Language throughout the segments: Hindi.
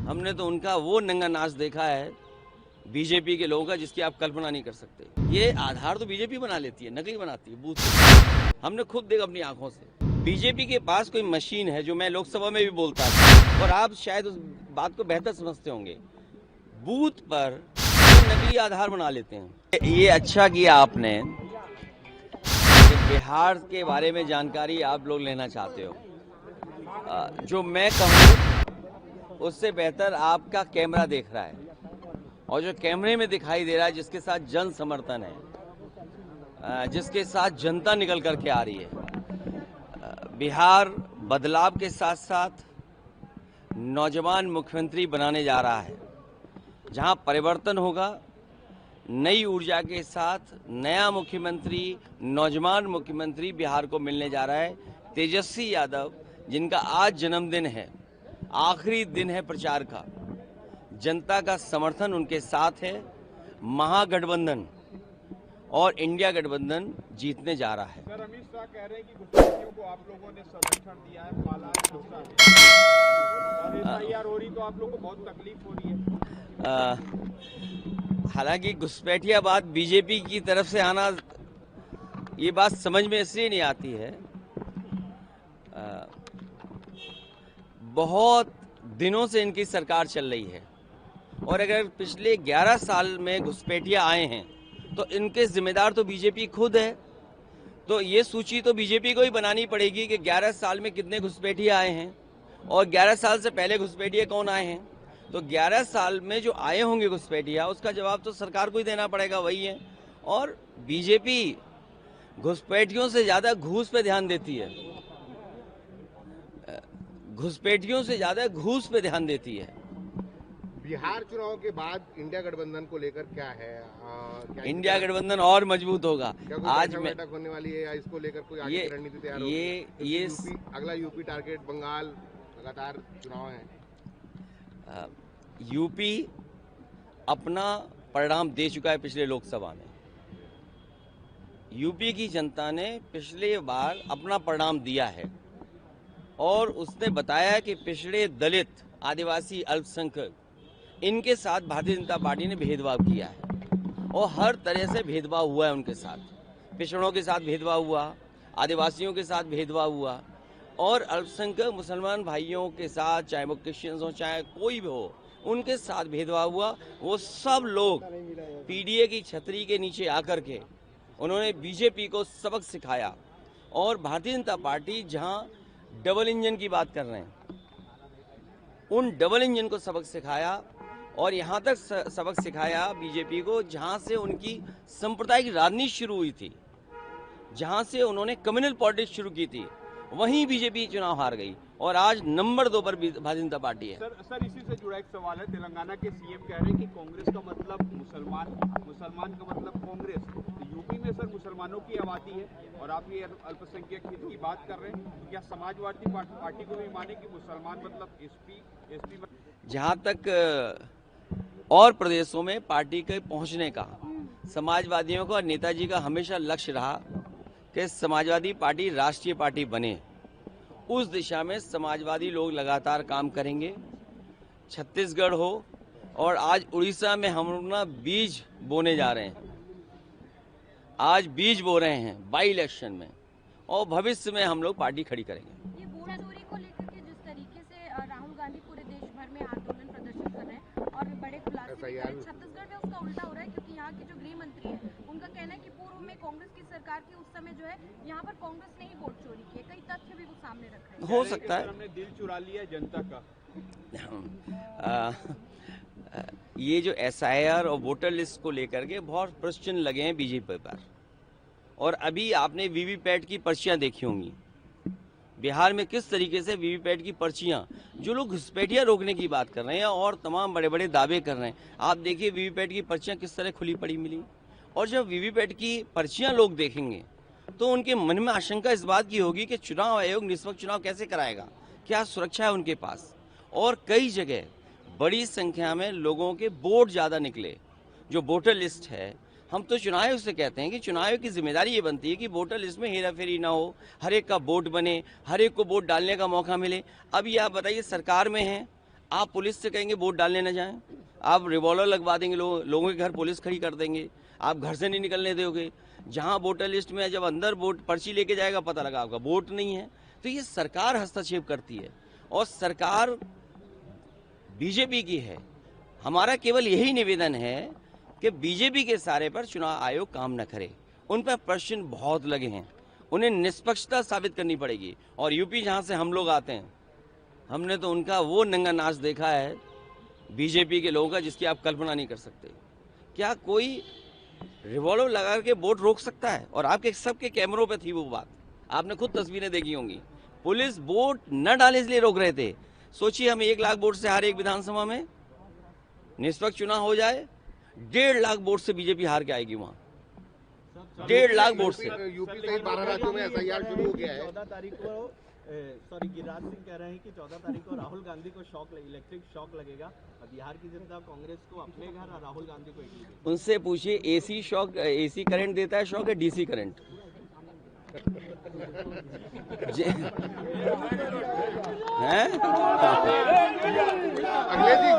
हमने तो उनका वो नंगा नाच देखा है बीजेपी के लोगों का जिसकी आप कल्पना नहीं कर सकते। ये आधार तो बीजेपी बना लेती है, नकली बनाती है बूथ से। हमने खुद देखा अपनी आंखों से। बीजेपी के पास कोई मशीन है, जो मैं लोकसभा में भी बोलता था और आप शायद उस बात को बेहतर समझते होंगे, बूथ पर नकली आधार बना लेते हैं। ये अच्छा किया आपने कि बिहार के बारे में जानकारी आप लोग लेना चाहते हो। जो मैं कहूँ उससे बेहतर आपका कैमरा देख रहा है, और जो कैमरे में दिखाई दे रहा है, जिसके साथ जन समर्थन है, जिसके साथ जनता निकल करके आ रही है। बिहार बदलाव के साथ साथ नौजवान मुख्यमंत्री बनाने जा रहा है, जहां परिवर्तन होगा, नई ऊर्जा के साथ नया मुख्यमंत्री, नौजवान मुख्यमंत्री बिहार को मिलने जा रहा है। तेजस्वी यादव, जिनका आज जन्मदिन है, आखिरी दिन है प्रचार का, जनता का समर्थन उनके साथ है। महागठबंधन और इंडिया गठबंधन जीतने जा रहा है। सर, अमित शाह कह रहे हैं कि घुसपैठियों को आप लोगों ने संरक्षण दिया है, पाला है, पोसा है, और एफआईआर हो रही तो आप लोगों को बहुत तकलीफ हो रही है। हालांकि घुसपैठिया बात बीजेपी की तरफ से आना, ये बात समझ में इसलिए नहीं आती है। बहुत दिनों से इनकी सरकार चल रही है, और अगर पिछले 11 साल में घुसपैठिया आए हैं तो इनके जिम्मेदार तो बीजेपी खुद है। तो ये सूची तो बीजेपी को ही बनानी पड़ेगी कि 11 साल में कितने घुसपैठिया आए हैं, और 11 साल से पहले घुसपैठिया कौन आए हैं। तो 11 साल में जो आए होंगे घुसपैठिया, उसका जवाब तो सरकार को ही देना पड़ेगा, वही है। और बीजेपी घुसपैठियों से ज्यादा घूस पे ध्यान देती है, घुसपैठियों से ज्यादा घूस पे ध्यान देती है। बिहार चुनाव के बाद इंडिया गठबंधन को लेकर क्या है? इंडिया गठबंधन और मजबूत होगा। आज बैठक होने वाली है, या इसको लेकर कोई आगे की रणनीति तैयार होगी? ये अगला यूपी टारगेट, बंगाल, लगातार चुनाव है। यूपी अपना परिणाम दे चुका है पिछले लोकसभा में। यूपी की जनता ने पिछले बार अपना परिणाम दिया है, और उसने बताया कि पिछड़े, दलित, आदिवासी, अल्पसंख्यक, इनके साथ भारतीय जनता पार्टी ने भेदभाव किया है, और हर तरह से भेदभाव हुआ है उनके साथ। पिछड़ों के साथ भेदभाव हुआ, आदिवासियों के साथ भेदभाव हुआ, और अल्पसंख्यक मुसलमान भाइयों के साथ, चाहे वो क्रिश्चियंस हो चाहे कोई भी हो, उनके साथ भेदभाव हुआ। वो सब लोग पीडीए की छतरी के नीचे आकर के उन्होंने बीजेपी को सबक सिखाया, और भारतीय जनता पार्टी जहां डबल इंजन की बात कर रहे हैं, उन डबल इंजन को सबक सिखाया, और यहां तक सबक सिखाया बीजेपी को जहां से उनकी सांप्रदायिक राजनीति शुरू हुई थी, जहां से उन्होंने कम्युनल पॉलिटिक्स शुरू की थी, वहीं बीजेपी चुनाव हार गई, और आज नंबर 2 पर भारतीय जनता पार्टी है। सर, इसी से जुड़ा एक सवाल है। तेलंगाना के सीएम कह रहे हैं कि कांग्रेस का मतलब मुसलमान, मुसलमान का मतलब कांग्रेस। तो यूपी में सर मुसलमानों की आबादी है, और आप ये अल्पसंख्यक हित की बात कर रहे हैं, तो क्या समाजवादी पार्टी को भी माने कि मुसलमान मतलब एसपी? जहाँ तक और प्रदेशों में पार्टी के पहुंचने का समाजवादियों का और नेताजी का हमेशा लक्ष्य रहा कि समाजवादी पार्टी राष्ट्रीय पार्टी बने, उस दिशा में समाजवादी लोग लगातार काम करेंगे। छत्तीसगढ़ हो, और आज उड़ीसा में हम लोग ना बीज बोने जा रहे हैं, आज बीज बो रहे हैं बाई इलेक्शन में, और भविष्य में हम लोग पार्टी खड़ी करेंगे। ये बोरा चोरी को लेकर के जिस तरीके से राहुल गांधी पूरे देश भर में आंदोलन प्रदर्शन कर रहे हैं और बड़े खुलासे कर रहे हैं, छत्तीसगढ़ में उसका उल्टा हो रहा है, क्योंकि यहाँ के जो गृह मंत्री हैं उनका कहना है कि पूर्व में कांग्रेस की सरकार की उस समय जो है यहाँ पर कांग्रेस ने ही वोट चोरी किए। कई तथ्य भी वो सामने रख रहे हैं। हो सकता है हमने दिल चुरा लिया जनता का। ये जो एसआईआर और वोटर लिस्ट को लेकर के बहुत प्रश्न लगे हैं बीजेपी पर, और अभी आपने वीवीपैट की पर्चियां देखी होंगी बिहार में, किस तरीके से वीवीपैट की पर्चियां, जो लोग घुसपैठिया रोकने की बात कर रहे हैं और तमाम बड़े बड़े दावे कर रहे हैं, आप देखिए वीवीपैट की पर्चियां किस तरह खुली पड़ी मिली। और जब वीवीपैट की पर्चियां लोग देखेंगे तो उनके मन में आशंका इस बात की होगी कि चुनाव आयोग निष्पक्ष चुनाव कैसे कराएगा, क्या सुरक्षा है उनके पास। और कई जगह बड़ी संख्या में लोगों के वोट ज़्यादा निकले। जो वोटर लिस्ट है, हम तो चुनाव आयोग से कहते हैं कि चुनाव आयोग की जिम्मेदारी ये बनती है कि वोटर लिस्ट में हेराफेरी ना हो, हर एक का वोट बने, हर एक को वोट डालने का मौका मिले। अब ये आप बताइए, सरकार में हैं, आप पुलिस से कहेंगे वोट डालने न जाएं, आप रिवॉल्वर लगवा देंगे, लोगों के घर पुलिस खड़ी कर देंगे, आप घर से नहीं निकलने दोगे। जहां वोटर लिस्ट में जब अंदर वोट पर्ची लेके जाएगा पता लगा आपका वोट नहीं है। तो ये सरकार हस्तक्षेप करती है और सरकार बीजेपी की है। हमारा केवल यही निवेदन है कि बीजेपी के सारे पर चुनाव आयोग काम न करे। उन पर प्रश्न बहुत लगे हैं, उन्हें निष्पक्षता साबित करनी पड़ेगी। और यूपी जहां से हम लोग आते हैं, हमने तो उनका वो नंगा नाच देखा है बीजेपी के लोगों का जिसकी आप कल्पना नहीं कर सकते। क्या कोई रिवॉल्वर लगा के वोट रोक सकता है? और आपके सबके कैमरों पे थी वो बात, आपने खुद तस्वीरें देखी होंगी। पुलिस वोट न डाले इसलिए रोक रहे थे। सोचिए हम 1 लाख वोट से हारे एक विधानसभा में, निष्पक्ष चुनाव हो जाए 1.5 लाख वोट से बीजेपी हार के आएगी वहां, 1.5 लाख वोट से। यूपी सहित 12 राज्यों में एसआईआर शुरू हो गया है। 14 तारीख को गिरिराज सिंह कह रहे हैं कि 14 तारीख को राहुल गांधी को इलेक्ट्रिक शॉक लगेगा। बिहार की जनता कांग्रेस को अपने घर और राहुल गांधी को इटली में। उनसे पूछिए एसी शॉक, एसी करंट देता है शॉक या डीसी करंट? हैं? अखिलेश जी,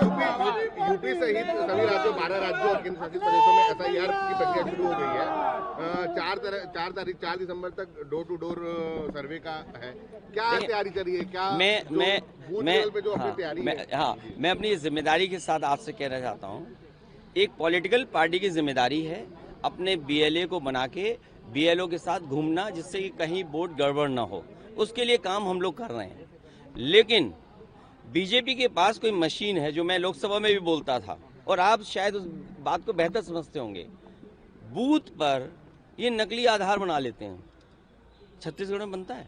यूपी सहित सभी राज्यों 12 राज्यों और केंद्र शासित प्रदेशों में एसआईआर की प्रक्रिया शुरू हो गई है। 4 दिसंबर तक डोर टू डोर सर्वे का है। क्या तैयारी करी है? क्या मैं अपनी जिम्मेदारी के साथ आपसे कहना चाहता हूँ, एक पॉलिटिकल पार्टी की जिम्मेदारी है अपने बीएलए को बना के बीएलओ के साथ घूमना, जिससे कि कहीं वोट गड़बड़ ना हो। उसके लिए काम हम लोग कर रहे हैं। लेकिन बीजेपी के पास कोई मशीन है, जो मैं लोकसभा में भी बोलता था और आप शायद उस बात को बेहतर समझते होंगे, बूथ पर ये नकली आधार बना लेते हैं। छत्तीसगढ़ में बनता है।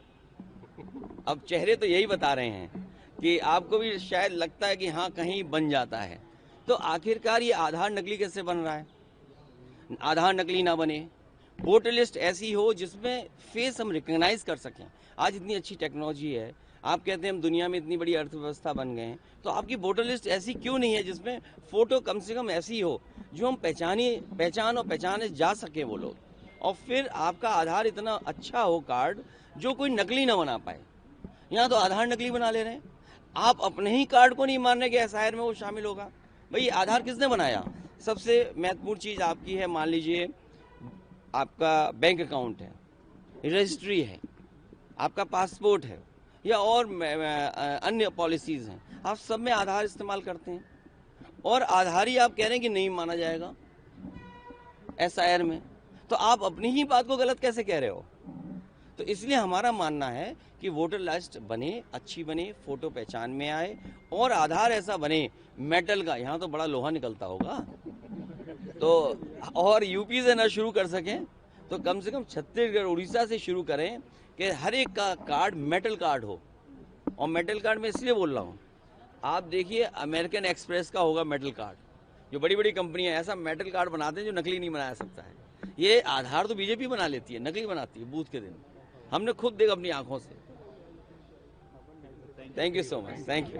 अब चेहरे तो यही बता रहे हैं कि आपको भी शायद लगता है कि हाँ कहीं बन जाता है। तो आखिरकार ये आधार नकली कैसे बन रहा है? आधार नकली ना बने, वोटर लिस्ट ऐसी हो जिसमें फेस हम रिकॉग्नाइज कर सकें। आज इतनी अच्छी टेक्नोलॉजी है, आप कहते हैं हम दुनिया में इतनी बड़ी अर्थव्यवस्था बन गए हैं, तो आपकी वोटर लिस्ट ऐसी क्यों नहीं है जिसमें फोटो कम से कम ऐसी हो जो हम पहचाने जा सके वो लोग। और फिर आपका आधार इतना अच्छा हो कार्ड जो कोई नकली ना बना पाए। यहाँ तो आधार नकली बना ले रहे हैं। आप अपने ही कार्ड को नहीं मानने के एसआईआर में वो शामिल होगा। भाई आधार किसने बनाया? सबसे महत्वपूर्ण चीज आपकी है, मान लीजिए आपका बैंक अकाउंट है, रजिस्ट्री है, आपका पासपोर्ट है या और अन्य पॉलिसीज हैं, आप सब में आधार इस्तेमाल करते हैं और आधार ही आप कह रहे हैं कि नहीं माना जाएगा एसआईआर में। तो आप अपनी ही बात को गलत कैसे कह रहे हो? तो इसलिए हमारा मानना है कि वोटर लिस्ट बने, अच्छी बने, फोटो पहचान में आए और आधार ऐसा बने मेटल का, यहाँ तो बड़ा लोहा निकलता होगा, तो और यूपी से ना शुरू कर सकें तो कम से कम छत्तीसगढ़ उड़ीसा से शुरू करें कि हर एक का कार्ड मेटल कार्ड हो। और मेटल कार्ड में इसलिए बोल रहा हूँ, आप देखिए अमेरिकन एक्सप्रेस का होगा मेटल कार्ड, जो बड़ी बड़ी कंपनियां ऐसा मेटल कार्ड बनाते हैं जो नकली नहीं बनाया सकता है। ये आधार तो बीजेपी बना लेती है, नकली बनाती है बूथ के दिन, हमने खुद देखा अपनी आंखों से। Thank you so much, thank you.